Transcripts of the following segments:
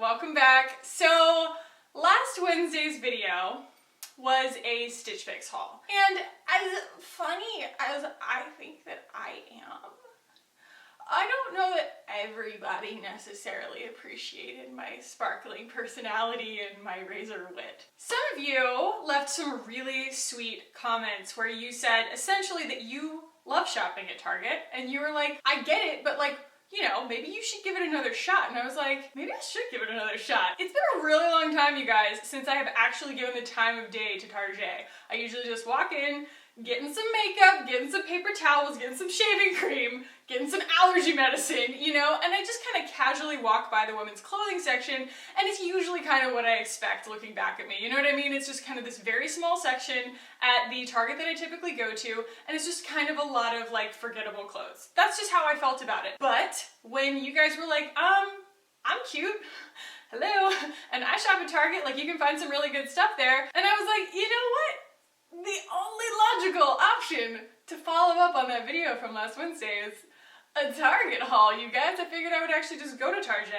welcome back. So last Wednesday's video was a Stitch Fix haul. And as funny as I think that I am, I don't know that everybody necessarily appreciated my sparkling personality and my razor wit. Some of you left some really sweet comments where you said essentially that you love shopping at Target, and you were like, I get it, but like, you know, maybe you should give it another shot. And I was like, maybe I should give it another shot. It's been a really long time, you guys, since I have actually given the time of day to Target. I usually just walk in, getting some makeup, getting some paper towels, getting some shaving cream, getting some allergy medicine, you know, and I just kind of casually walk by the women's clothing section, and it's usually kind of what I expect looking back at me, you know what I mean? It's just kind of this very small section at the Target that I typically go to, and it's just kind of a lot of like forgettable clothes. That's just how I felt about it. But when you guys were like, I'm cute, hello, and I shop at Target, like you can find some really good stuff there, and I was like, you know what? The only logical option to follow up on that video from last Wednesday is a Target haul, you guys. I figured I would actually just go to Target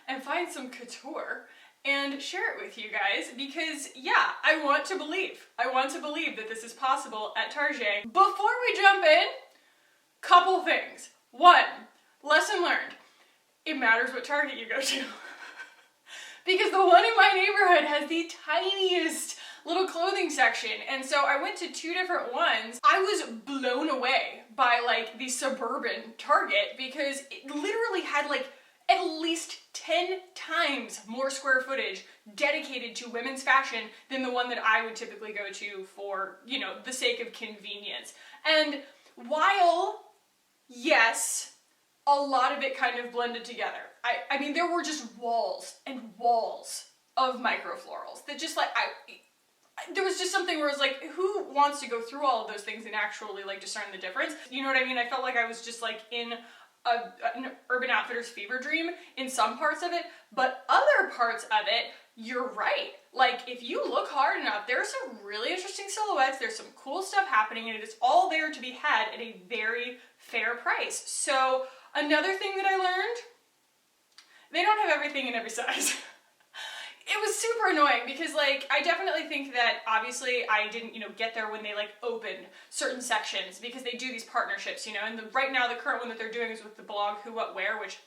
and find some couture and share it with you guys because, yeah, I want to believe that this is possible at Target. Before we jump in, couple things. One, lesson learned. It matters what Target you go to. Because the one in my neighborhood has the tiniest little clothing section, and so I went to two different ones. I was blown away by like the suburban Target because it literally had like at least 10 times more square footage dedicated to women's fashion than the one that I would typically go to for, you know, the sake of convenience. And while, yes, a lot of it kind of blended together. I mean, there were just walls and walls of microflorals that just like, there was just something where I was like, who wants to go through all of those things and actually like discern the difference? You know what I mean? I felt like I was just like in an Urban Outfitters fever dream in some parts of it, but other parts of it, you're right. Like if you look hard enough, there are some really interesting silhouettes, there's some cool stuff happening, and it is all there to be had at a very fair price. So another thing that I learned, they don't have everything in every size. It was super annoying because like, I definitely think that obviously I didn't, you know, get there when they like opened certain sections because they do these partnerships, you know, and right now the current one that they're doing is with the blog Who What Wear, which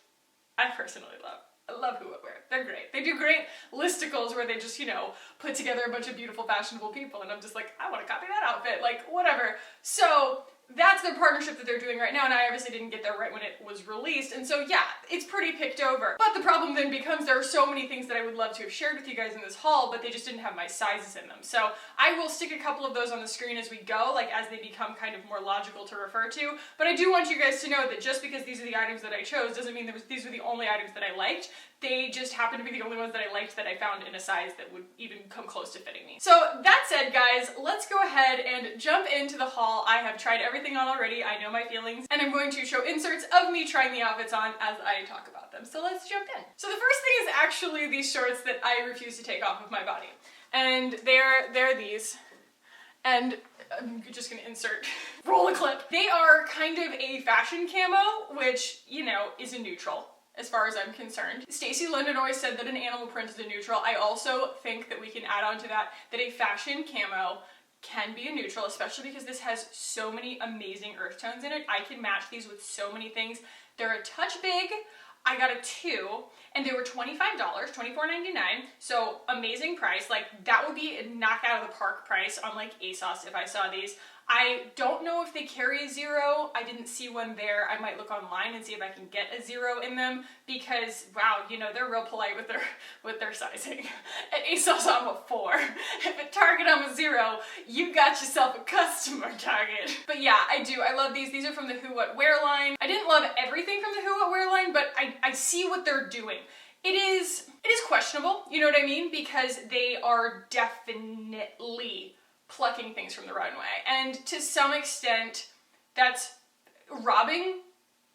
I personally love. I love Who What Wear. They're great. They do great listicles where they just, you know, put together a bunch of beautiful, fashionable people, and I'm just like, I want to copy that outfit, like whatever. So that's their partnership that they're doing right now, and I obviously didn't get there right when it was released, and so yeah, it's pretty picked over. But the problem then becomes there are so many things that I would love to have shared with you guys in this haul, but they just didn't have my sizes in them. So I will stick a couple of those on the screen as we go, like as they become kind of more logical to refer to, but I do want you guys to know that just because these are the items that I chose doesn't mean these were the only items that I liked. They just happen to be the only ones that I liked that I found in a size that would even come close to fitting me. So that said, guys, let's go ahead and jump into the haul. I have tried everything on already. I know my feelings, and I'm going to show inserts of me trying the outfits on as I talk about them. So let's jump in. So the first thing is actually these shorts that I refuse to take off of my body. And they're these. And I'm just gonna insert, roll a clip. They are kind of a fashion camo, which, you know, is a neutral as far as I'm concerned. Stacey London always said that an animal print is a neutral. I also think that we can add on to that a fashion camo can be a neutral, especially because this has so many amazing earth tones in it. I can match these with so many things. They're a touch big. I got a 2, and they were $25, $24.99, so amazing price. Like, that would be a knock out of the park price on like ASOS if I saw these. I don't know if they carry a 0. I didn't see one there. I might look online and see if I can get a 0 in them because, wow, you know, they're real polite with their sizing. At ASOS, I'm a 4. If at Target, I'm a 0. You got yourself a customer, Target. But yeah, I do. I love these. These are from the Who What Wear line. I didn't love everything from the Who What Wear line, but I see what they're doing. It is questionable, you know what I mean? Because they are definitely plucking things from the runway, and to some extent that's robbing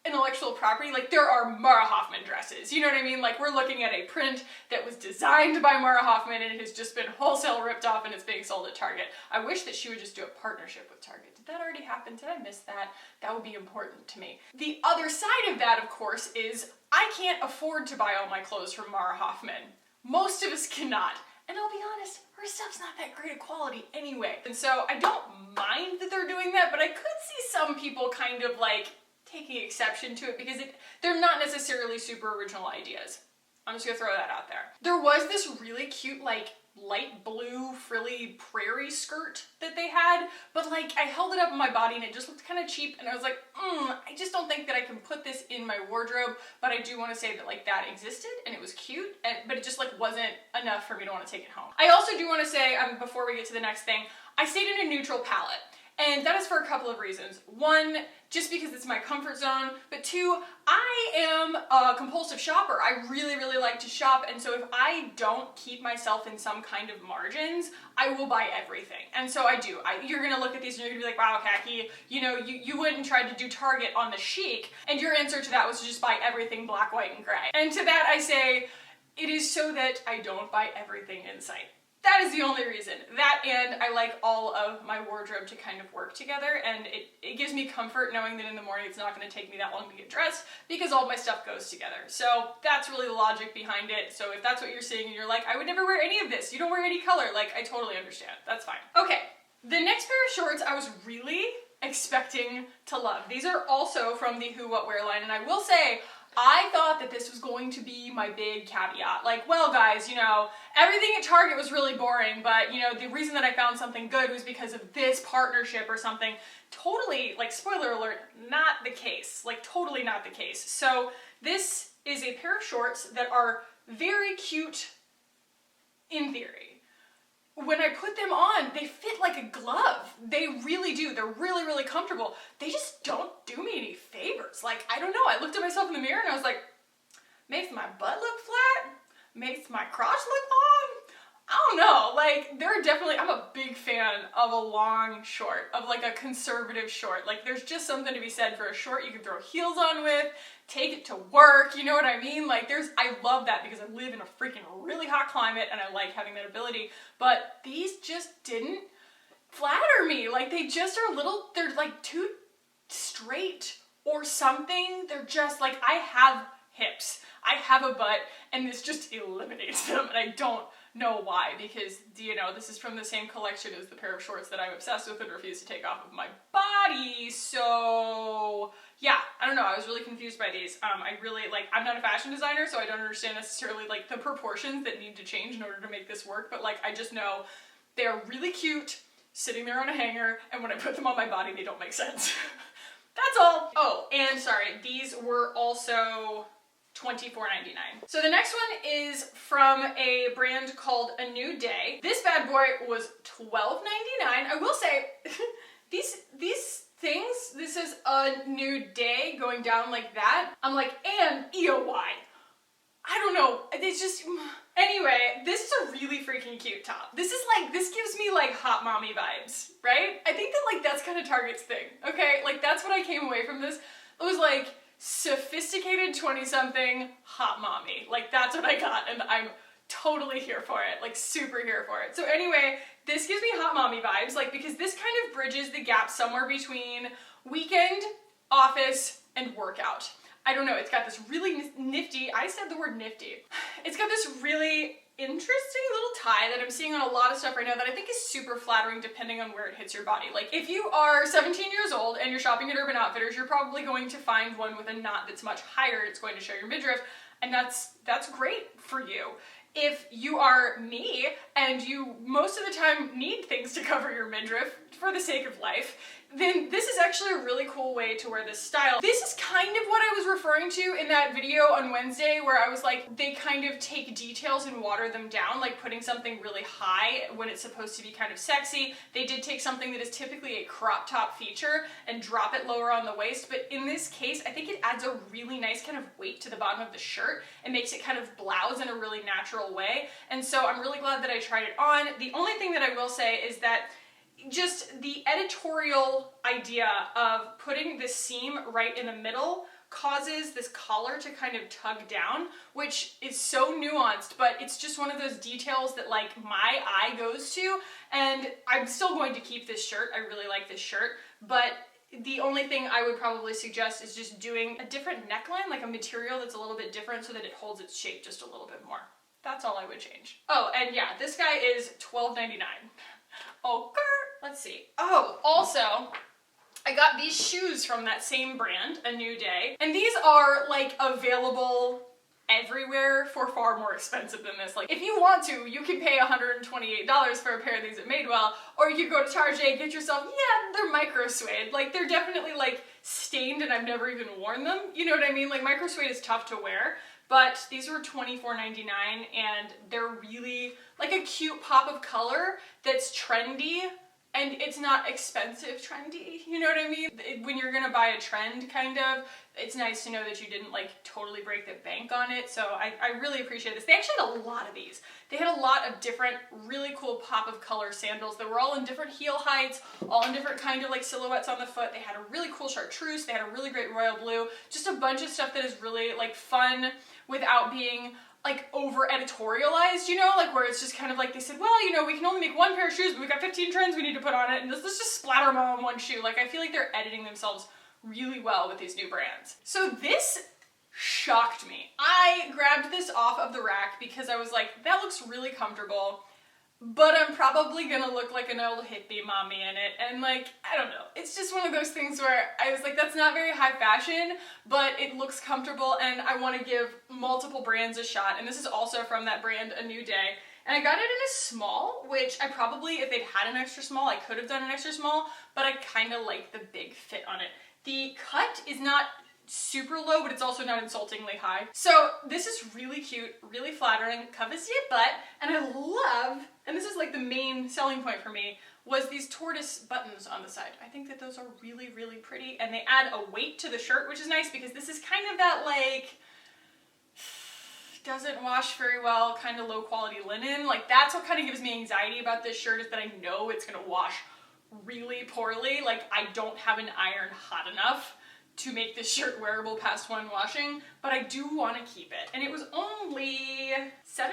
intellectual property. Like, there are Mara Hoffman dresses, you know what I mean? Like, we're looking at a print that was designed by Mara Hoffman and it has just been wholesale ripped off and it's being sold at Target. I wish that she would just do a partnership with Target. Did that already happen? Did I miss that? That would be important to me. The other side of that, of course, is I can't afford to buy all my clothes from Mara Hoffman. Most of us cannot. And I'll be honest, her stuff's not that great a quality anyway. And so I don't mind that they're doing that, but I could see some people kind of like taking exception to it because they're not necessarily super original ideas. I'm just gonna throw that out there. There was this really cute, like, light blue frilly prairie skirt that they had, but like I held it up on my body and it just looked kind of cheap and I was like, I just don't think that I can put this in my wardrobe, but I do want to say that like that existed and it was cute, but it just like wasn't enough for me to want to take it home. I also do want to say, before we get to the next thing, I stayed in a neutral palette. And that is for a couple of reasons. One, just because it's my comfort zone, but two, I am a compulsive shopper. I really, really like to shop, and so if I don't keep myself in some kind of margins, I will buy everything. And so I do. You're gonna look at these and you're gonna be like, wow, Kackie, you know, you went and tried to do Target on the chic, and your answer to that was to just buy everything black, white, and gray. And to that I say, it is so that I don't buy everything in sight. That is the only reason. That, and I like all of my wardrobe to kind of work together, and it gives me comfort knowing that in the morning it's not going to take me that long to get dressed because all of my stuff goes together. So that's really the logic behind it. So if that's what you're seeing and you're like, I would never wear any of this, you don't wear any color, like, I totally understand. That's fine. Okay, the next pair of shorts I was really expecting to love. These are also from the Who What Wear line, and I will say, I thought that this was going to be my big caveat. Like, well guys, you know, everything at Target was really boring, but you know, the reason that I found something good was because of this partnership or something. Totally, like, spoiler alert, not the case. Like, totally not the case. So this is a pair of shorts that are very cute in theory. When I put them on, they fit like a glove. They really do. They're really, really comfortable. They just don't do me any favors. Like, I don't know. I looked at myself in the mirror and I was like, makes my butt look flat, makes my crotch look long. I don't know. Like, they're definitely, I'm a big fan of a long short, of like a conservative short. Like, there's just something to be said for a short you can throw heels on with, take it to work, you know what I mean? Like, I love that because I live in a freaking really hot climate and I like having that ability, but these just didn't flatter me. Like, they just are they're like too straight or something. They're just like, I have hips, I have a butt, and this just eliminates them, and I don't know why, because, you know, this is from the same collection as the pair of shorts that I'm obsessed with and refuse to take off of my body. So yeah, I don't know, I was really confused by these. I really, like, I'm not a fashion designer, so I don't understand necessarily like the proportions that need to change in order to make this work, but like, I just know they're really cute sitting there on a hanger, and when I put them on my body, they don't make sense. That's all. Oh, and sorry, these were also $24.99. So the next one is from a brand called A New Day. This bad boy was $12.99. I will say, these things, this is A New Day going down like that. I'm like, and EOY. I don't know, it's just, anyway, this is a really freaking cute top. This gives me like hot mommy vibes, right? I think that like that's kind of Target's thing, okay? Like, that's what I came away from this. It was like, sophisticated 20-something hot mommy. Like, that's what I got, and I'm totally here for it, like super here for it. So anyway, this gives me hot mommy vibes, like, because this kind of bridges the gap somewhere between weekend, office, and workout. I don't know, it's got this really nifty, I said the word nifty. It's got this really interesting little tie that I'm seeing on a lot of stuff right now that I think is super flattering depending on where it hits your body. Like, if you are 17 years old and you're shopping at Urban Outfitters, you're probably going to find one with a knot that's much higher. It's going to show your midriff, and that's great for you. If you are me and you most of the time need things to cover your midriff for the sake of life, then this is actually a really cool way to wear this style. This is kind of what I was referring to in that video on Wednesday where I was like, they kind of take details and water them down, like putting something really high when it's supposed to be kind of sexy. They did take something that is typically a crop top feature and drop it lower on the waist, but in this case, I think it adds a really nice kind of weight to the bottom of the shirt and makes it kind of blouse in a really natural way. And so I'm really glad that I tried it on. The only thing that I will say is that just the editorial idea of putting the seam right in the middle causes this collar to kind of tug down, which is so nuanced, but it's just one of those details that like my eye goes to, and I'm still going to keep this shirt. I really like this shirt, but the only thing I would probably suggest is just doing a different neckline, like a material that's a little bit different so that it holds its shape just a little bit more. That's all I would change. Oh, and yeah, this guy is $12.99. Oh, let's see. Oh, also, I got these shoes from that same brand, A New Day, and these are like available everywhere for far more expensive than this. Like, if you want to, you can pay $128 for a pair of these at Madewell, or you could go to Target, get yourself, yeah, they're micro suede. Like, they're definitely like stained and I've never even worn them. You know what I mean? Like, micro suede is tough to wear, but these were $24.99 and they're really like a cute pop of color that's trendy. And it's not expensive trendy, you know what I mean? When you're gonna buy a trend, kind of, it's nice to know that you didn't like totally break the bank on it. So I really appreciate this. They actually had a lot of these. They had a lot of different really cool pop of color sandals that were all in different heel heights, all in different kind of like silhouettes on the foot. They had a really cool chartreuse. They had a really great royal blue. Just a bunch of stuff that is really like fun without being like over editorialized, you know, like where it's just kind of like they said, well, you know, we can only make one pair of shoes, but we've got 15 trends we need to put on it, and let's just splatter them all on one shoe. Like, I feel like they're editing themselves really well with these new brands. So this shocked me. I grabbed this off of the rack because I was like, that looks really comfortable, but I'm probably gonna look like an old hippie mommy in it, and like, I don't know. It's just one of those things where I was like, that's not very high fashion, but it looks comfortable, and I want to give multiple brands a shot, and this is also from that brand, A New Day. And I got it in a small, which I probably, if they'd had an extra small, I could have done an extra small, but I kind of like the big fit on it. The cut is not super low, but it's also not insultingly high. So this is really cute, really flattering, covers your butt, and I love, and this is like the main selling point for me, was these tortoise buttons on the side. I think that those are really, really pretty, and they add a weight to the shirt, which is nice because this is kind of that like, doesn't wash very well, kind of low quality linen. Like, that's what kind of gives me anxiety about this shirt, is that I know it's gonna wash really poorly. Like, I don't have an iron hot enough to make this shirt wearable past one washing, but I do want to keep it. And it was only $17.99.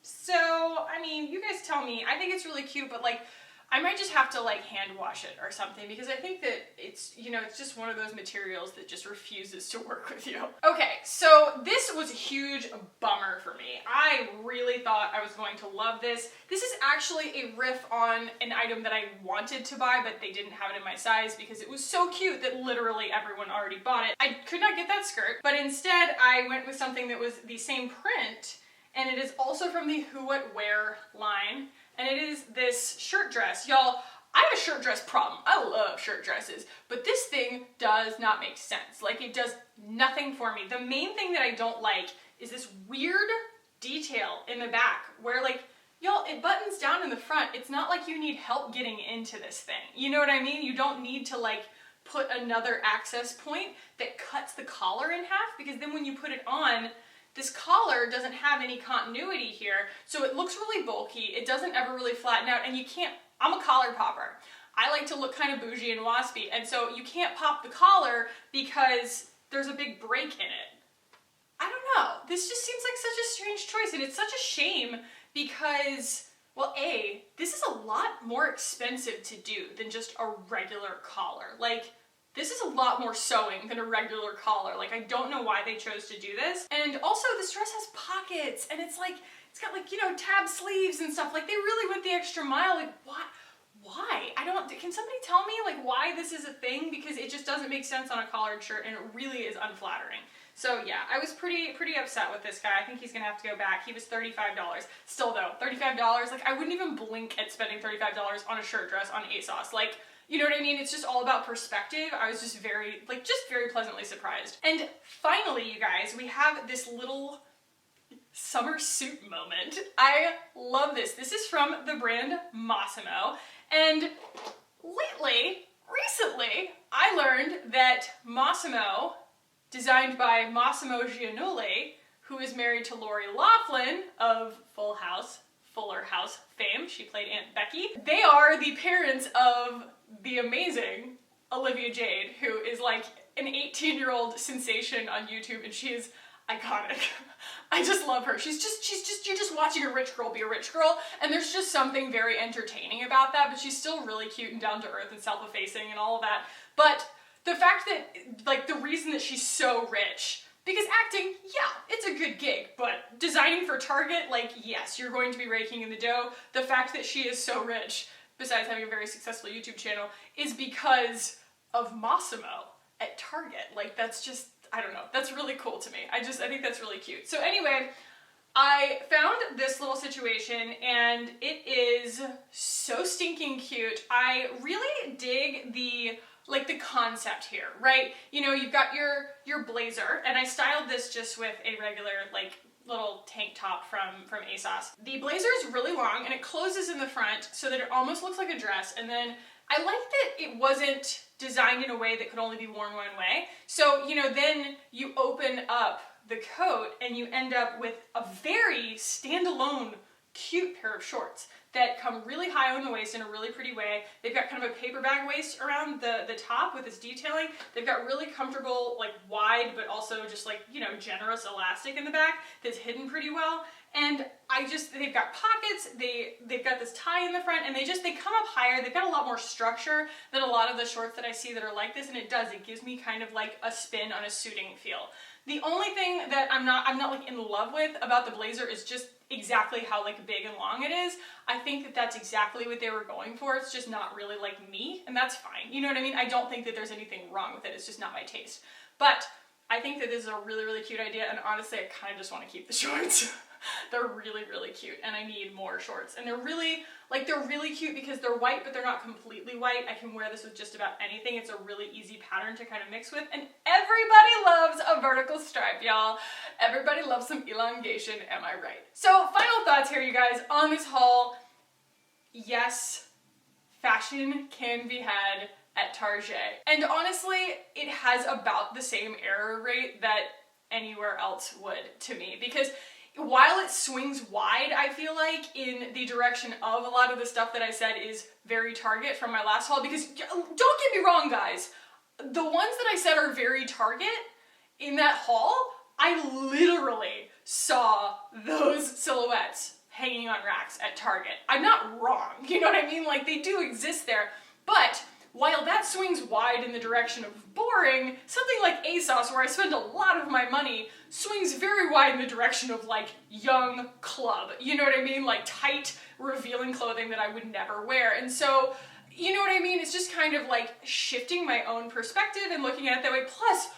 So, I mean, you guys tell me. I think it's really cute, but like, I might just have to like hand wash it or something, because I think that it's, you know, it's just one of those materials that just refuses to work with you. Okay, so this was a huge bummer for me. I really thought I was going to love this. This is actually a riff on an item that I wanted to buy, but they didn't have it in my size because it was so cute that literally everyone already bought it. I could not get that skirt, but instead I went with something that was the same print, and it is also from the Who What Wear line. And it is this shirt dress. Y'all, I have a shirt dress problem. I love shirt dresses, but this thing does not make sense. Like, it does nothing for me. The main thing that I don't like is this weird detail in the back where, like, y'all, it buttons down in the front. It's not like you need help getting into this thing. You know what I mean? You don't need to, like, put another access point that cuts the collar in half, because then when you put it on, this collar doesn't have any continuity here, so it looks really bulky. It doesn't ever really flatten out, and you can't, I'm a collar popper. I like to look kind of bougie and waspy, and so you can't pop the collar because there's a big break in it. I don't know. This just seems like such a strange choice, and it's such a shame because, well, A, this is a lot more expensive to do than just a regular collar. Like, this is a lot more sewing than a regular collar. Like, I don't know why they chose to do this. And also, this dress has pockets, and it's like, it's got like, you know, tab sleeves and stuff. Like, they really went the extra mile. Like, what? Why? I don't, can somebody tell me like why this is a thing? Because it just doesn't make sense on a collared shirt, and it really is unflattering. So yeah, I was pretty upset with this guy. I think he's gonna have to go back. He was $35. Still though, $35, like I wouldn't even blink at spending $35 on a shirt dress on ASOS. Like, you know what I mean? It's just all about perspective. I was just very pleasantly surprised. And finally, you guys, we have this little summer suit moment. I love this. This is from the brand Massimo. And recently, I learned that Massimo, designed by Massimo Giannulli, who is married to Lori Loughlin of Fuller House fame. She played Aunt Becky. They are the parents of the amazing Olivia Jade, who is like an 18-year-old sensation on YouTube, and she is iconic. I just love her. She's just, you're just watching a rich girl be a rich girl, and there's just something very entertaining about that, but she's still really cute and down to earth and self-effacing and all of that. But the fact that, like, the reason that she's so rich, because acting, yeah, it's a good gig, but designing for Target, like, yes, you're going to be raking in the dough. The fact that she is so rich, besides having a very successful YouTube channel, is because of Massimo at Target. Like, that's just, I don't know, that's really cool to me. I think that's really cute. So anyway, I found this little situation, and it is so stinking cute. I really dig the concept here, right? You know, you've got your blazer, and I styled this just with a regular, like, little tank top from ASOS. The blazer is really long, and it closes in the front so that it almost looks like a dress, and then I like that it wasn't designed in a way that could only be worn one way. So, you know, then you open up the coat and you end up with a very standalone, cute pair of shorts that come really high on the waist in a really pretty way. They've got kind of a paper bag waist around the top with this detailing. They've got really comfortable, like, wide, but also just, like, you know, generous elastic in the back that's hidden pretty well. And they've got pockets, they've got this tie in the front, and they come up higher. They've got a lot more structure than a lot of the shorts that I see that are like this, and it gives me kind of like a spin on a suiting feel. The only thing that I'm not like in love with about the blazer is just exactly how, like, big and long it is. I think that that's exactly what they were going for. It's just not really like me, and that's fine. You know what I mean? I don't think that there's anything wrong with it. It's just not my taste. But I think that this is a really, really cute idea, and honestly, I kind of just want to keep the shorts. They're really, really cute, and I need more shorts. And they're really cute because they're white, but they're not completely white. I can wear this with just about anything. It's a really easy pattern to kind of mix with, and everybody loves a vertical stripe, y'all. Everybody loves some elongation, am I right? So, final thoughts here, you guys, on this haul. Yes, fashion can be had at Target. And honestly, it has about the same error rate that anywhere else would to me, because while it swings wide, I feel like, in the direction of a lot of the stuff that I said is very Target from my last haul, because don't get me wrong, guys, the ones that I said are very Target in that haul, I literally saw those silhouettes hanging on racks at Target. I'm not wrong, you know what I mean? Like, they do exist there, but while that swings wide in the direction of boring, something like ASOS, where I spend a lot of my money, swings very wide in the direction of, like, young club. You know what I mean? Like, tight, revealing clothing that I would never wear. And so, you know what I mean? It's just kind of like shifting my own perspective and looking at it that way. Plus,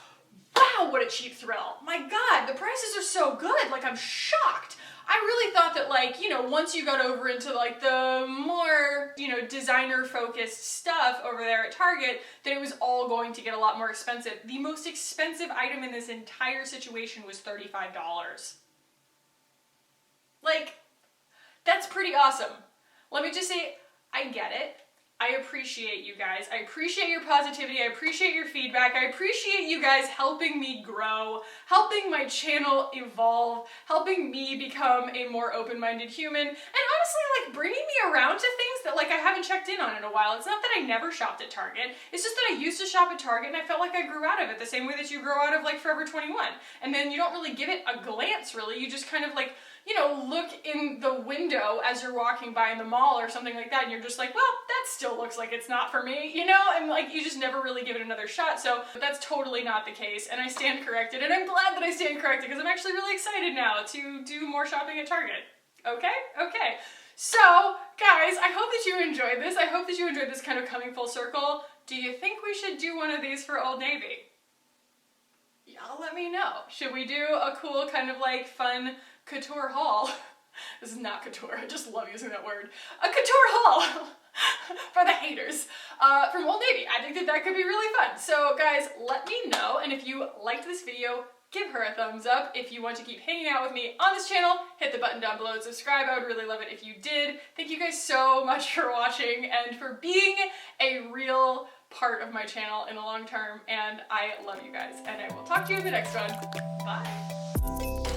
wow, what a cheap thrill. My God, the prices are so good. Like, I'm shocked. I really thought that, like, you know, once you got over into, like, the more, you know, designer-focused stuff over there at Target, that it was all going to get a lot more expensive. The most expensive item in this entire situation was $35. Like, that's pretty awesome. Let me just say, I get it. I appreciate you guys. I appreciate your positivity. I appreciate your feedback. I appreciate you guys helping me grow, helping my channel evolve, helping me become a more open-minded human, and honestly, like, bringing me around to things that, like, I haven't checked in on in a while. It's not that I never shopped at Target. It's just that I used to shop at Target and I felt like I grew out of it the same way that you grow out of, like, Forever 21. And then you don't really give it a glance, really. You just kind of, like, you know, look in the window as you're walking by in the mall or something like that, and you're just like, well, that still looks like it's not for me, you know? And, like, you just never really give it another shot. So that's totally not the case, and I stand corrected, and I'm glad that I stand corrected, because I'm actually really excited now to do more shopping at Target. Okay? Okay. So, guys, I hope that you enjoyed this. I hope that you enjoyed this kind of coming full circle. Do you think we should do one of these for Old Navy? Y'all let me know. Should we do a cool kind of, like, fun couture haul? This is not couture, I just love using that word. A couture haul for the haters from Old Navy. I think that that could be really fun. So guys, let me know, and if you liked this video, give her a thumbs up. If you want to keep hanging out with me on this channel, hit the button down below and subscribe. I would really love it if you did. Thank you guys so much for watching and for being a real part of my channel in the long term, and I love you guys, and I will talk to you in the next one. Bye.